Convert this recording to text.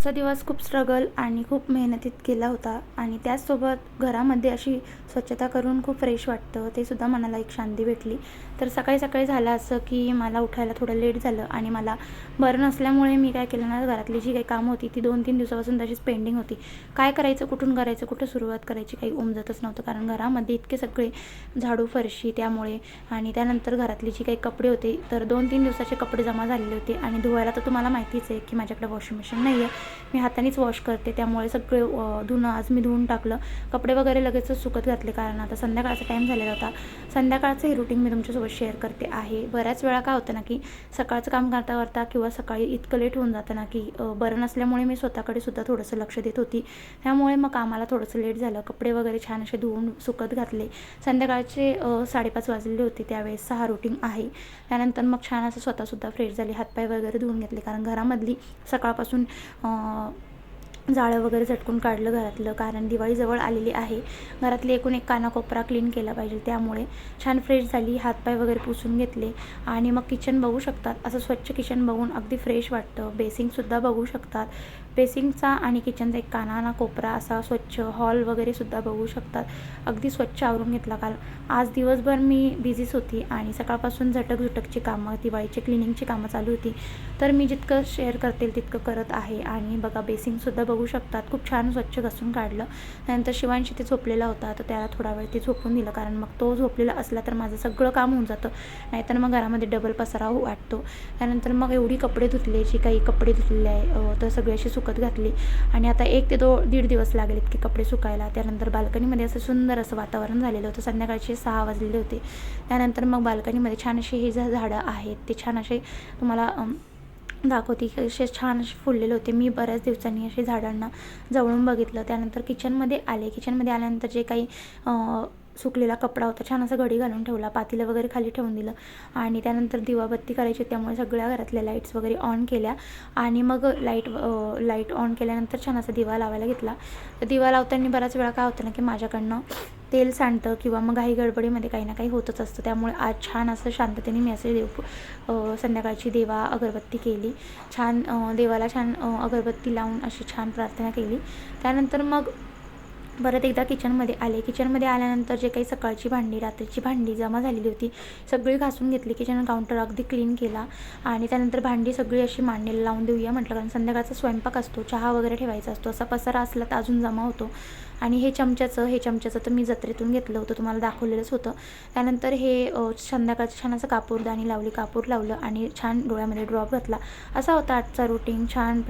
आजचा दिवस खूप स्ट्रगल आणि खूप मेहनतीत गेला होता आणि त्याचसोबत घरामध्ये अशी स्वच्छता करून खूप फ्रेश वाटतं, ते सुद्धा मनाला एक शांती भेटली. तर सकाळी सकाळी झालं असं की मला उठायला थोडं लेट झालं आणि मला बरं नसल्यामुळे मी काय केलं ना, घरातली जी काही कामं होती ती 2-3 दिवसापासून तशीच पेंडिंग होती. काय करायचं, कुठून करायचं, कुठं सुरुवात करायची काही उमजतच नव्हतं. कारण घरामध्ये इतके सगळे झाडू, फरशी त्यामुळे आणि त्यानंतर घरातली जी काही कपडे होते, तर 2-3 दिवसाचे कपडे जमा झालेले होते आणि धुवायला तर तुम्हाला माहितीच आहे की माझ्याकडे वॉशिंग मशीन नाही आहे. मी हातानेच वॉश करते, त्यामुळे सगळे धुणं आज मी धुवून टाकलं. कपडे वगैरे लगेचच सुकत घातले, कारण आता संध्याकाळचा टाईम झालेला होता. संध्याकाळचं हे रुटीन मी तुमच्यासोबत शेअर करते आहे. बऱ्याच वेळा काय होतं ना, की सकाळचं काम करता करता किंवा सकाळी इतकं लेट होऊन जातं ना, की बरं नसल्यामुळे मी स्वतःकडे सुद्धा थोडंसं लक्ष देत होती. त्यामुळे मग कामाला थोडंसं लेट झालं. कपडे वगैरे छान असे धुवून सुकत घातले. संध्याकाळचे 5:30 वाजलेले होते, त्यावेळेस 6 रुटीन आहे. त्यानंतर मग छान असं स्वतःसुद्धा फ्रेश झाली, हातपाय वगैरे धुवून घेतले, कारण घरामधली सकाळपासून जाळं वगैरे झटकून काढलं घरातलं, कारण दिवाळी जवळ आलेली आहे. घरातली एकूण एक कानाकोपरा क्लीन केला पाहिजे, त्यामुळे छान फ्रेश झाली, हातपाय वगैरे पुसून घेतले आणि मग किचन बघू शकतात. असं स्वच्छ किचन बघून अगदी फ्रेश वाटतं. बेसिंगसुद्धा बघू शकतात. बेसिंगचा आणि किचनचा एक कानाकोपरा असा स्वच्छ, हॉल वगैरेसुद्धा बघू शकतात. अगदी स्वच्छ आवरून घेतला, कारण आज दिवसभर मी बिझीच होती आणि सकाळपासून झटकझटकची कामं, दिवाळीची क्लिनिंगची कामं चालू होती. तर मी जितकं शेअर करतील तितकं करत आहे. आणि बघा, बेसिंगसुद्धा बघू शकतात, खूप छान स्वच्छ घासून काढलं. त्यानंतर शिवांश ते झोपलेला होता, तर त्याला थोडा वेळ ते झोपून दिलं, कारण मग तो झोपलेला असला तर माझं सगळं काम होऊन जातं, नाहीतर मग घरामध्ये डबल पसारा वाटतो. त्यानंतर मग एवढी कपडे धुतले, जी काही कपडे धुतलेले आहे तर सगळे असे सुकत घातले आणि आता 1 ते 1.5 दिवस लागले इतके कपडे सुकायला. त्यानंतर बाल्कनीमध्ये असं सुंदर असं वातावरण झालेलं होतं. संध्याकाळचे 6 वाजलेले होते. त्यानंतर मग बाल्कनीमध्ये छान असे हे झाडं आहेत, ते छान असे तुम्हाला दाखवते, की असे छान असे फुललेले होते. मी बऱ्याच दिवसांनी असे झाडांना जवळून बघितलं. त्यानंतर किचनमध्ये आले. किचनमध्ये आल्यानंतर जे काही सुकलेला कपडा होता, छान असं घडी घालून ठेवला, पातेलं वगैरे खाली ठेवून दिलं आणि त्यानंतर दिवाबत्ती करायची, त्यामुळे सगळ्या घरातल्या लाईट्स वगैरे ऑन केल्या आणि मग लाईट ऑन केल्यानंतर छान असा दिवा लावायला घेतला. तर दिवा लावताना बऱ्याच वेळा काय होतं ना, की माझ्याकडनं तेल सांडतं किंवा मग घाई गडबडीमध्ये काही ना काही होतच असतं. त्यामुळे आज छान असं शांततेने मी असे संध्याकाळची अगरबत्ती केली. छान देवाला छान अगरबत्ती लावून अशी छान प्रार्थना केली. त्यानंतर मग परत एकदा किचनमध्ये आले. किचनमध्ये आल्यानंतर जे काही सकाळची भांडी, रात्रीची भांडी जमा झालेली होती, सगळी घासून घेतली. किचन काउंटर अगदी क्लीन केला आणि त्यानंतर भांडी सगळी अशी मांडणीला लावून देऊया म्हटलं, कारण संध्याकाळचा स्वयंपाक असतो, चहा वगैरे ठेवायचा असतो. असा पसारा असला तर अजून जमा होतो. आणि हे चमच्याचं तर मी जत्रेतून घेतलं होतं, तुम्हाला दाखवलेलंच होतं. त्यानंतर हे संध्याकाळचं छान असं कापूरदानी लावली, कापूर लावलं आणि छान डोळ्यामध्ये ड्रॉप घातला. असा होता आजचा रुटीन. छान